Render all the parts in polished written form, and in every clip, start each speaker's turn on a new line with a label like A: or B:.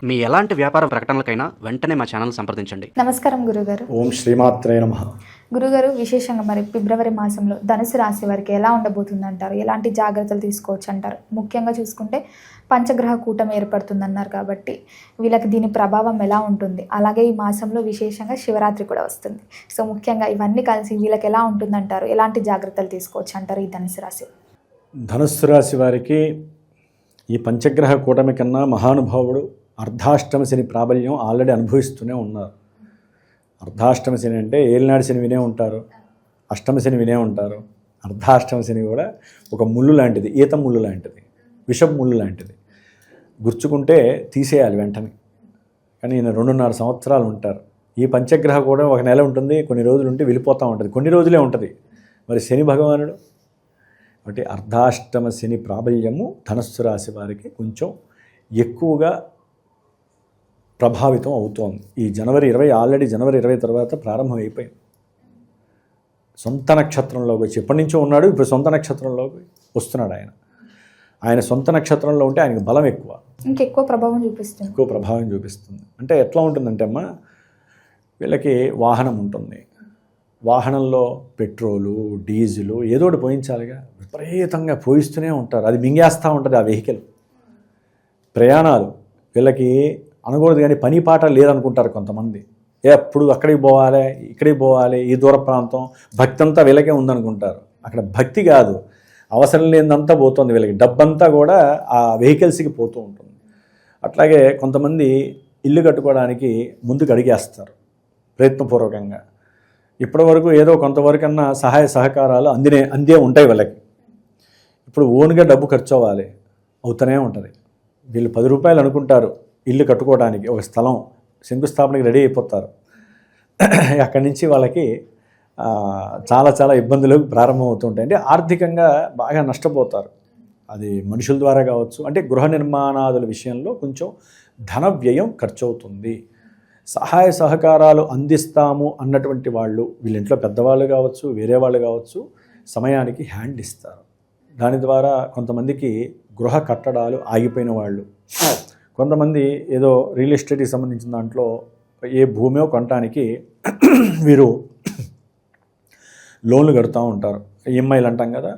A: మీ ఎలాంటి వ్యాపార ప్రకటనలకైనా వెంటనే మా ఛానల్ సంప్రదించండి.
B: నమస్కారం గురుగారు.
C: ఓం శ్రీమాత్రే నమః.
B: గురుగారు, విశేషంగా మరి ఫిబ్రవరి మాసంలో ధనుసు రాశి వారికి ఎలా ఉండబోతుంది అంటారు? ఎలాంటి జాగ్రత్తలు తీసుకోవచ్చు అంటారు? ముఖ్యంగా చూసుకుంటే పంచగ్రహ కూటమి ఏర్పడుతుందన్నారు కాబట్టి వీళ్ళకి దీని ప్రభావం ఎలా ఉంటుంది? అలాగే ఈ మాసంలో విశేషంగా శివరాత్రి కూడా వస్తుంది. సో ముఖ్యంగా ఇవన్నీ కలిసి వీళ్ళకి ఎలా ఉంటుందంటారు? ఎలాంటి జాగ్రత్తలు తీసుకోవచ్చు అంటారు ఈ ధనుసు రాశి?
C: ధనుస్సు రాశి వారికి ఈ పంచగ్రహ కూటమి కన్నా మహానుభావుడు అర్ధాష్టమ శని ప్రాబల్యం ఆల్రెడీ అనుభవిస్తూనే ఉన్నారు. అర్ధాష్టమ శని అంటే ఏలినాడు శని వినే ఉంటారు, అష్టమ శని వినే ఉంటారు. అర్ధాష్టమ శని కూడా ఒక ముళ్ళు లాంటిది, ఈత ముళ్ళు లాంటిది, విషపు ముళ్ళు లాంటిది. గుర్చుకుంటే తీసేయాలి వెంటనే. కానీ ఈయన 2.5 సంవత్సరాలు ఉంటారు. ఈ పంచగ్రహ కూడా ఒక నెల ఉంటుంది, కొన్ని రోజులు ఉంటే వెళ్ళిపోతూ ఉంటుంది, కొన్ని రోజులే ఉంటుంది. మరి శని భగవానుడు కాబట్టి అర్ధాష్టమ శని ప్రాబల్యము ధనుస్సు రాశి వారికి కొంచెం ఎక్కువగా ప్రభావితం అవుతోంది. ఈ ఆల్రెడీ జనవరి 20 తర్వాత ప్రారంభం అయిపోయింది. సొంత నక్షత్రంలోకి వచ్చి ఎప్పటి నుంచో ఉన్నాడు, ఇప్పుడు సొంత నక్షత్రంలోకి వస్తున్నాడు ఆయన సొంత నక్షత్రంలో ఉంటే ఆయనకు బలం
B: ఎక్కువ ప్రభావం
C: చూపిస్తుంది. అంటే ఎట్లా ఉంటుందంటే అమ్మ, వీళ్ళకి వాహనం ఉంటుంది, వాహనంలో పెట్రోలు డీజిలు ఏదో ఒకటి పోయించాలిగా, విపరీతంగా పోయిస్తూనే ఉంటారు. అది మింగేస్తూ ఉంటుంది ఆ వెహికల్. ప్రయాణాలు వీళ్ళకి అనకూడదు కానీ పని పాట లేదనుకుంటారు కొంతమంది. ఎప్పుడు అక్కడికి పోవాలి, ఇక్కడికి పోవాలి, ఈ దూర ప్రాంతం, భక్తి అంతా వీళ్ళకే ఉందనుకుంటారు. అక్కడ భక్తి కాదు, అవసరం లేనిదంతా పోతుంది వీళ్ళకి. డబ్బంతా కూడా ఆ వెహికల్స్కి పోతూ ఉంటుంది. అట్లాగే కొంతమంది ఇల్లు కట్టుకోవడానికి ముందుకు అడిగేస్తారు ప్రయత్నపూర్వకంగా. ఇప్పటివరకు ఏదో కొంతవరకన్నా సహాయ సహకారాలు అందే ఉంటాయి వీళ్ళకి. ఇప్పుడు ఓన్గా డబ్బు ఖర్చు అవుతూనే ఉంటుంది. వీళ్ళు 10 రూపాయలు అనుకుంటారు ఇల్లు కట్టుకోవడానికి, ఒక స్థలం శంకుస్థాపనకి రెడీ అయిపోతారు. అక్కడి నుంచి వాళ్ళకి చాలా ఇబ్బందులు ప్రారంభమవుతుంటాయి. అంటే ఆర్థికంగా బాగా నష్టపోతారు. అది మనుషుల ద్వారా కావచ్చు, అంటే గృహ నిర్మాణాదుల విషయంలో కొంచెం ధన వ్యయం ఖర్చు అవుతుంది. సహాయ సహకారాలు అందిస్తాము అన్నటువంటి వాళ్ళు, వీళ్ళింట్లో పెద్దవాళ్ళు కావచ్చు, వేరే వాళ్ళు కావచ్చు, సమయానికి హ్యాండ్ ఇస్తారు. దాని ద్వారా కొంతమందికి గృహ కట్టడాలు ఆగిపోయిన వాళ్ళు, కొంతమంది ఏదో రియల్ ఎస్టేట్కి సంబంధించిన దాంట్లో ఏ భూమో కొనడానికి వీరు లోన్లు కడుతూ ఉంటారు, ఈఎంఐలు అంటాం కదా,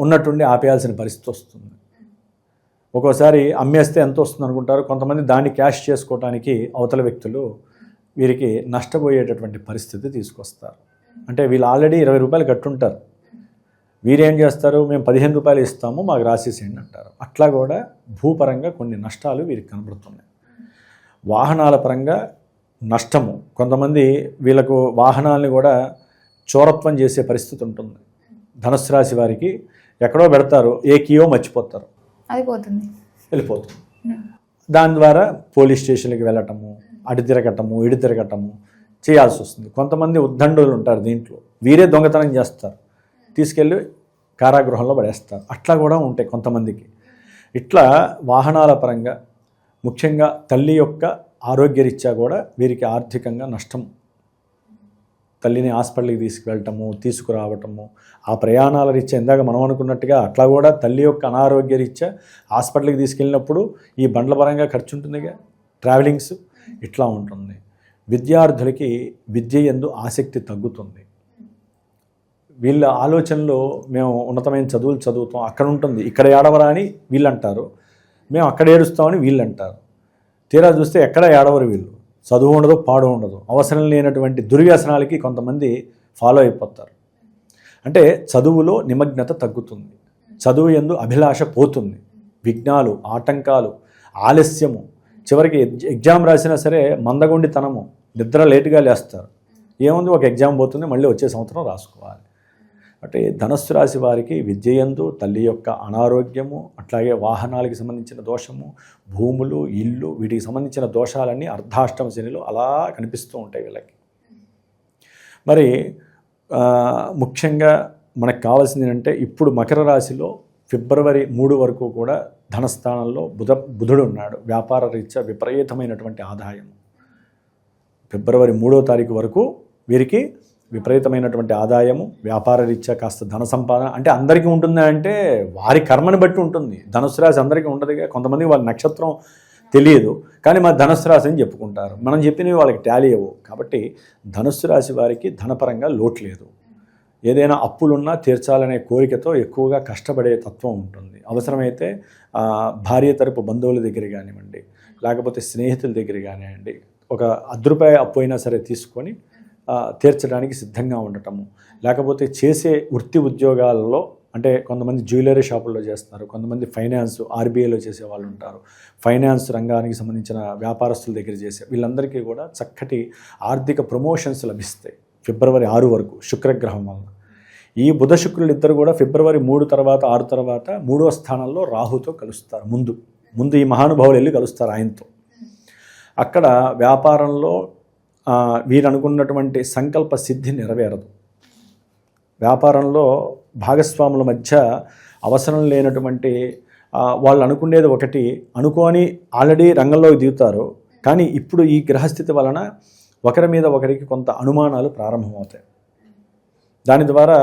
C: ఉన్నట్టుండి ఆపేయాల్సిన పరిస్థితి వస్తుంది. ఒక్కోసారి అమ్మేస్తే ఎంత వస్తుంది అనుకుంటారు, కొంతమంది దాన్ని క్యాష్ చేసుకోవడానికి అవతల వ్యక్తులు వీరికి నష్టపోయేటటువంటి పరిస్థితి తీసుకొస్తారు. అంటే వీళ్ళు ఆల్రెడీ 20 రూపాయలు కట్టుంటారు, వీరేం చేస్తారు, మేము 15 రూపాయలు ఇస్తాము మాకు రాసేసేయండి అంటారు. అట్లా కూడా భూపరంగా కొన్ని నష్టాలు వీరికి కనబడుతున్నాయి. వాహనాల పరంగా నష్టము, కొంతమంది వీళ్ళకు వాహనాలని కూడా చోరత్వం చేసే పరిస్థితి ఉంటుంది. ధనుస్సు రాశి వారికి ఎక్కడో పెడతారు, ఏ కీయో మర్చిపోతారు, వెళ్ళిపోతుంది. దాని ద్వారా పోలీస్ స్టేషన్కి వెళ్ళటము, అటు తిరగటము ఇటు తిరగటము చేయాల్సి వస్తుంది. కొంతమంది ఉద్దండులు ఉంటారు, దీంట్లో వీరే దొంగతనం చేస్తారు, తీసుకెళ్ళి కారాగృహంలో పడేస్తారు. అట్లా కూడా ఉంటాయి కొంతమందికి. ఇట్లా వాహనాల పరంగా ముఖ్యంగా తల్లి యొక్క ఆరోగ్యరీత్యా కూడా వీరికి ఆర్థికంగా నష్టం. తల్లిని హాస్పిటల్కి తీసుకువెళ్ళటము, తీసుకురావటము, ఆ ప్రయాణాల రీత్యా ఇందాక మనం అనుకున్నట్టుగా అట్లా కూడా తల్లి యొక్క అనారోగ్య రీత్యా హాస్పిటల్కి తీసుకెళ్ళినప్పుడు ఈ బండ్ల పరంగా ఖర్చు ఉంటుందిగా, ట్రావెలింగ్స్ ఇట్లా ఉంటుంది. విద్యార్థులకి విద్య యందు ఆసక్తి తగ్గుతుంది. వీళ్ళ ఆలోచనలో మేము ఉన్నతమైన చదువులు చదువుతాం, అక్కడ ఉంటుంది, ఇక్కడ ఏడవరా అని వీళ్ళు అంటారు, మేము అక్కడ ఏడుస్తామని వీళ్ళు అంటారు. తీరా చూస్తే ఎక్కడ ఏడవరు వీళ్ళు. చదువు ఉండదు, పాడు ఉండదు, అవసరం లేనటువంటి దుర్వ్యసనాలకి కొంతమంది ఫాలో అయిపోతారు. అంటే చదువులో నిమగ్నత తగ్గుతుంది, చదువు యందు అభిలాష పోతుంది, విఘ్నాలు, ఆటంకాలు, ఆలస్యము, చివరికి ఎగ్జామ్ రాసినా సరే మందగొండితనము, నిద్ర లేటుగా లేస్తారు. ఏముంది, ఒక ఎగ్జామ్ పోతుంది, మళ్ళీ వచ్చే సంవత్సరం రాసుకోవాలి. అంటే ధనుస్సు రాశి వారికి విద్యయందు తల్లి యొక్క అనారోగ్యము, అట్లాగే వాహనాలకి సంబంధించిన దోషము, భూములు, ఇల్లు, వీటికి సంబంధించిన దోషాలన్నీ అర్ధాష్టమ శనిలో అలా కనిపిస్తూ ఉంటాయి వీళ్ళకి. మరి ముఖ్యంగా మనకు కావాల్సింది ఏంటంటే, ఇప్పుడు మకర రాశిలో ఫిబ్రవరి 3 వరకు కూడా ధనస్థానంలో బుధుడు ఉన్నాడు. వ్యాపార రీత్యా విపరీతమైనటువంటి ఆదాయం. ఫిబ్రవరి 3వ తారీఖు వరకు వీరికి విపరీతమైనటువంటి ఆదాయము, వ్యాపార రీత్యా కాస్త ధన సంపాదన. అంటే అందరికీ ఉంటుందా అంటే వారి కర్మని బట్టి ఉంటుంది. ధనుసు రాశి అందరికీ ఉండదుగా. కొంతమంది వాళ్ళ నక్షత్రం తెలియదు, కానీ మా ధనుస్సు రాశి అని చెప్పుకుంటారు. మనం చెప్పినవి వాళ్ళకి టాలీ అవ్వవు. కాబట్టి ధనుస్సు రాశి వారికి ధనపరంగా లోటు లేదు. ఏదైనా అప్పులున్నా తీర్చాలనే కోరికతో ఎక్కువగా కష్టపడే తత్వం ఉంటుంది. అవసరమైతే భార్య తరపు బంధువుల దగ్గర కానివ్వండి, లేకపోతే స్నేహితుల దగ్గర కానివ్వండి, ఒక ₹10 అప్పు అయినా సరే తీసుకొని తీర్చడానికి సిద్ధంగా ఉండటము. లేకపోతే చేసే వృత్తి ఉద్యోగాలలో, అంటే కొంతమంది జ్యువెలరీ షాపుల్లో చేస్తున్నారు, కొంతమంది ఫైనాన్స్ ఆర్బీఐలో చేసే వాళ్ళు ఉంటారు, ఫైనాన్స్ రంగానికి సంబంధించిన వ్యాపారస్తుల దగ్గర చేసే వీళ్ళందరికీ కూడా చక్కటి ఆర్థిక ప్రమోషన్స్ లభిస్తాయి ఫిబ్రవరి 6 వరకు శుక్రగ్రహం వలన. ఈ బుధ శుక్రులు ఇద్దరు కూడా ఫిబ్రవరి 3 తర్వాత 6 తర్వాత 3వ స్థానంలో రాహుతో కలుస్తారు. ముందు ఈ మహానుభావులు వెళ్ళి కలుస్తారు ఆయనతో. అక్కడ వ్యాపారంలో వీరు అనుకున్నటువంటి సంకల్ప సిద్ధి నెరవేరదు. వ్యాపారంలో భాగస్వాముల మధ్య అవసరం లేనటువంటి వాళ్ళు అనుకునేది ఒకటి అనుకోని ఆల్రెడీ రంగంలోకి దిగుతారు. కానీ ఇప్పుడు ఈ గ్రహస్థితి వలన ఒకరి మీద ఒకరికి కొంత అనుమానాలు ప్రారంభమవుతాయి. దాని ద్వారా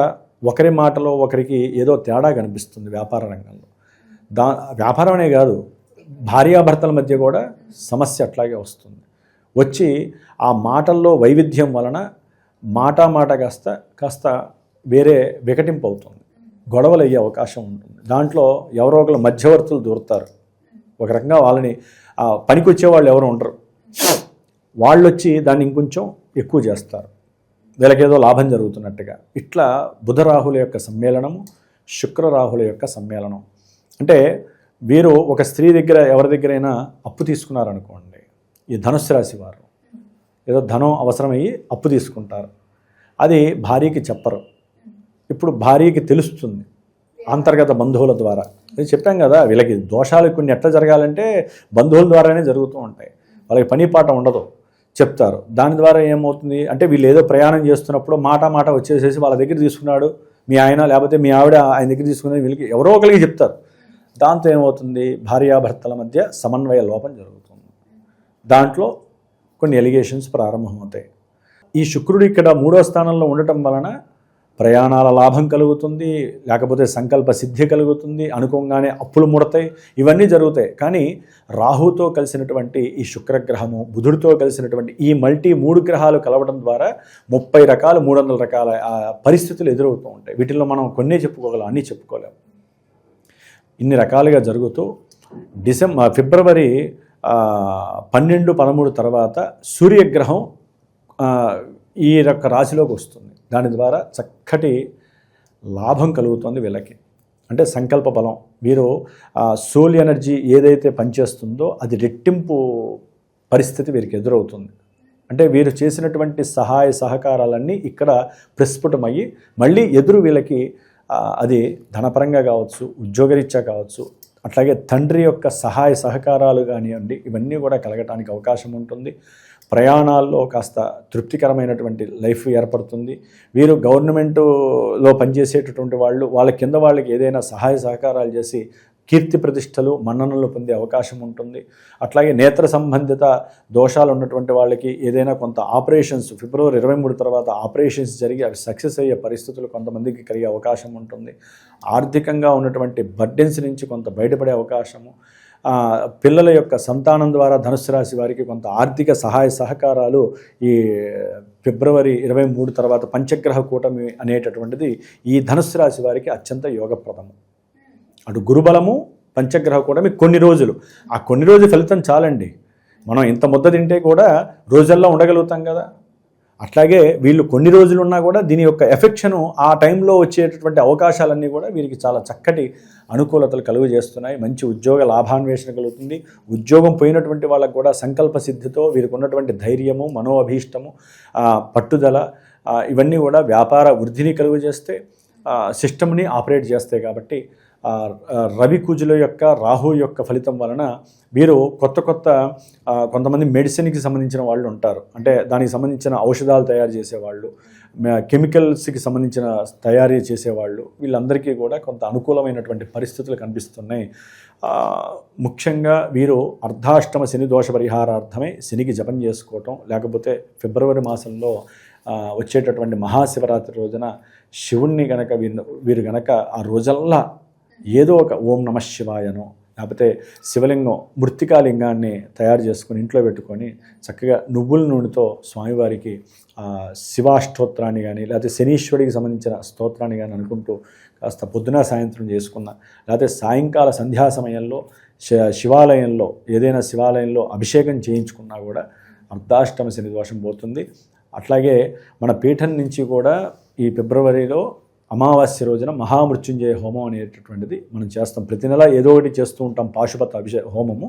C: ఒకరి మాటలో ఒకరికి ఏదో తేడా కనిపిస్తుంది వ్యాపార రంగంలో. వ్యాపారమే కాదు, భార్యాభర్తల మధ్య కూడా సమస్య అట్లాగే వస్తుంది. వచ్చి ఆ మాటల్లో వైవిధ్యం వలన మాట కాస్త వేరే వికటింపు అవుతుంది, గొడవలు అయ్యే అవకాశం ఉంటుంది. దాంట్లో ఎవరో ఒకరు మధ్యవర్తులు దూరుతారు. ఒక రకంగా వాళ్ళని పనికొచ్చే వాళ్ళు ఎవరు ఉండరు, వాళ్ళు వచ్చి దాన్ని ఇంకొంచెం ఎక్కువ చేస్తారు, వీళ్ళకేదో లాభం జరుగుతున్నట్టుగా. ఇట్లా బుధరాహుల యొక్క సమ్మేళనము, శుక్రరాహుల యొక్క సమ్మేళనం. అంటే వీరు ఒక స్త్రీ దగ్గర ఎవరి దగ్గరైనా అప్పు తీసుకున్నారనుకోండి, ఈ ధనుస్సు రాశి వారు ఏదో ధనం అవసరమయ్యి అప్పు తీసుకుంటారు. అది భార్యకి చెప్పరు. ఇప్పుడు భార్యకి తెలుస్తుంది అంతర్గత బంధువుల ద్వారా. అది చెప్పాం కదా, వీళ్ళకి దోషాలు కొన్ని ఎట్లా జరగాలంటే బంధువుల ద్వారానే జరుగుతూ ఉంటాయి. వాళ్ళకి పని పాట ఉండదు, చెప్తారు. దాని ద్వారా ఏమవుతుంది అంటే వీళ్ళు ఏదో ప్రయాణం చేస్తున్నప్పుడు మాట వచ్చేసేసి వాళ్ళ దగ్గర తీసుకున్నాడు మీ ఆయన, లేకపోతే మీ ఆవిడ ఆయన దగ్గర తీసుకున్నది వీళ్ళకి ఎవరో ఒకరికి చెప్తారు. దాంతో ఏమవుతుంది, భార్యాభర్తల మధ్య సమన్వయ లోపం జరుగుతుంది. దాంట్లో కొన్ని ఎలిగేషన్స్ ప్రారంభమవుతాయి. ఈ శుక్రుడు ఇక్కడ 3వ స్థానంలో ఉండటం వలన ప్రయాణాల లాభం కలుగుతుంది, లేకపోతే సంకల్ప సిద్ధి కలుగుతుంది, అనుకోగానే అప్పులు ముడతాయి, ఇవన్నీ జరుగుతాయి. కానీ రాహుతో కలిసినటువంటి ఈ శుక్రగ్రహము, బుధుడితో కలిసినటువంటి ఈ 3 గ్రహాలు కలవడం ద్వారా 30 రకాలు 300 రకాల పరిస్థితులు ఎదురవుతూ ఉంటాయి. వీటిల్లో మనం కొన్నే చెప్పుకోగలం, అన్నీ చెప్పుకోలేము. ఇన్ని రకాలుగా జరుగుతూ ఫిబ్రవరి 12, 13 తర్వాత సూర్యగ్రహం ఈ యొక్క రాశిలోకి వస్తుంది. దాని ద్వారా చక్కటి లాభం కలుగుతుంది వీళ్ళకి. అంటే సంకల్ప బలం, వీరు సోల్ ఎనర్జీ ఏదైతే పనిచేస్తుందో అది రెట్టింపు పరిస్థితి వీరికి ఎదురవుతుంది. అంటే వీరు చేసినటువంటి సహాయ సహకారాలన్నీ ఇక్కడ ప్రస్ఫుటమయ్యి మళ్ళీ ఎదురు వీళ్ళకి అది ధనపరంగా కావచ్చు, ఉద్యోగరీత్యా కావచ్చు, అట్లాగే తండ్రి యొక్క సహాయ సహకారాలు కానివ్వండి, ఇవన్నీ కూడా కలగటానికి అవకాశం ఉంటుంది. ప్రయాణాల్లో కాస్త తృప్తికరమైనటువంటి లైఫ్ ఏర్పడుతుంది. వీరు గవర్నమెంట్లో పనిచేసేటటువంటి వాళ్ళ కింద వాళ్ళకి ఏదైనా సహాయ సహకారాలు చేసి కీర్తి ప్రతిష్టలు మన్ననలు పొందే అవకాశం ఉంటుంది. అట్లాగే నేత్ర సంబంధిత దోషాలు ఉన్నటువంటి వాళ్ళకి ఏదైనా కొంత ఆపరేషన్స్ ఫిబ్రవరి 23 తర్వాత ఆపరేషన్స్ జరిగి అవి సక్సెస్ అయ్యే పరిస్థితులు కొంతమందికి కలిగే అవకాశం ఉంటుంది. ఆర్థికంగా ఉన్నటువంటి బర్డెన్స్ నుంచి కొంత బయటపడే అవకాశము, పిల్లల యొక్క సంతానం ద్వారా ధనుస్సు రాశి వారికి కొంత ఆర్థిక సహాయ సహకారాలు ఈ ఫిబ్రవరి 23 తర్వాత పంచగ్రహ కూటమి అనేటటువంటిది ఈ ధనుస్సు రాశి వారికి అత్యంత యోగప్రదము. అటు గురుబలము, పంచగ్రహ కూటమి కొన్ని రోజులు, ఆ కొన్ని రోజుల ఫలితం చాలండి. మనం ఇంత ముద్ద తింటే కూడా రోజుల్లో ఉండగలుగుతాం కదా. అట్లాగే వీళ్ళు కొన్ని రోజులు ఉన్నా కూడా దీని యొక్క ఎఫెక్షను ఆ టైంలో వచ్చేటటువంటి అవకాశాలన్నీ కూడా వీరికి చాలా చక్కటి అనుకూలతలు కలుగజేస్తున్నాయి. మంచి ఉద్యోగ లాభాన్వేషణ కలుగుతుంది. ఉద్యోగం పోయినటువంటి వాళ్ళకు కూడా సంకల్ప సిద్ధితో వీరికి ఉన్నటువంటి ధైర్యము, మనోఅభీష్టము, పట్టుదల ఇవన్నీ కూడా వ్యాపార వృద్ధిని కలుగజేస్తే సిస్టమ్ని ఆపరేట్ చేస్తాయి. కాబట్టి రవి కుజుల యొక్క రాహు యొక్క ఫలితం వలన వీరు కొంతమంది మెడిసిన్కి సంబంధించిన వాళ్ళు ఉంటారు. అంటే దానికి సంబంధించిన ఔషధాలు తయారు చేసేవాళ్ళు, కెమికల్స్కి సంబంధించిన తయారీ చేసేవాళ్ళు, వీళ్ళందరికీ కూడా కొంత అనుకూలమైనటువంటి పరిస్థితులు కనిపిస్తున్నాయి. ముఖ్యంగా వీరు అర్ధాష్టమ శని దోష పరిహారార్థమై శనికి జపం చేసుకోవటం, లేకపోతే ఫిబ్రవరి మాసంలో వచ్చేటటువంటి మహాశివరాత్రి రోజున శివుణ్ణి వీరు గనక ఆ రోజల్లా ఏదో ఒక ఓం నమ శివాయనో లేకపోతే శివలింగం మృత్తికాలింగాన్ని తయారు చేసుకొని ఇంట్లో పెట్టుకొని చక్కగా నువ్వుల నూనెతో స్వామివారికి శివాష్టోత్రాన్ని కానీ లేకపోతే శనీశ్వరుడికి సంబంధించిన స్తోత్రాన్ని కానీ అనుకుంటూ కాస్త పొద్దున సాయంత్రం చేసుకున్న, లేకపోతే సాయంకాల సంధ్యా సమయంలో శివాలయంలో ఏదైనా శివాలయంలో అభిషేకం చేయించుకున్నా కూడా అర్ధాష్టమ శని దోషం పోతుంది. అట్లాగే మన పీఠం నుంచి కూడా ఈ ఫిబ్రవరిలో అమావాస్య రోజున మహామృత్యుంజయ హోమం అనేటటువంటిది మనం చేస్తాం. ప్రతి నెల ఏదో ఒకటి చేస్తూ ఉంటాం పాశుపత హోమము.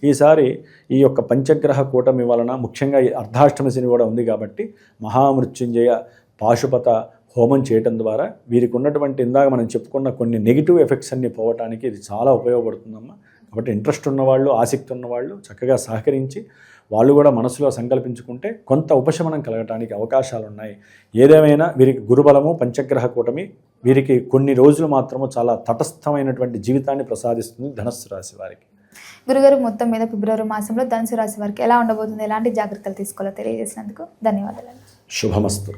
C: ఈసారి ఈ యొక్క పంచగ్రహ కూటమి వలన ముఖ్యంగా ఈ అర్ధాష్టమ శని కూడా ఉంది కాబట్టి మహామృత్యుంజయ పాశుపత హోమం చేయటం ద్వారా వీరికి ఉన్నటువంటి ఇందాక మనం చెప్పుకున్న కొన్ని నెగిటివ్ ఎఫెక్ట్స్ అన్నీ పోవటానికి ఇది చాలా ఉపయోగపడుతుందమ్మా. కాబట్టి ఇంట్రెస్ట్ ఉన్నవాళ్ళు, ఆసక్తి ఉన్నవాళ్ళు చక్కగా సహకరించి వాళ్ళు కూడా మనసులో సంకల్పించుకుంటే కొంత ఉపశమనం కలగటానికి అవకాశాలు ఉన్నాయి. ఏదేమైనా వీరికి గురుబలము పంచగ్రహ కూటమి వీరికి కొన్ని రోజులు మాత్రము చాలా తటస్థమైనటువంటి జీవితాన్ని ప్రసాదిస్తుంది ధనుస్సు రాశి వారికి.
B: గురుగారు, మొత్తం మీద ఫిబ్రవరి మాసంలో ధనుసు రాశి వారికి ఎలా ఉండబోతుంది, ఎలాంటి జాగ్రత్తలు తీసుకోవాలో తెలియజేసినందుకు ధన్యవాదాలు.
C: శుభమస్తు.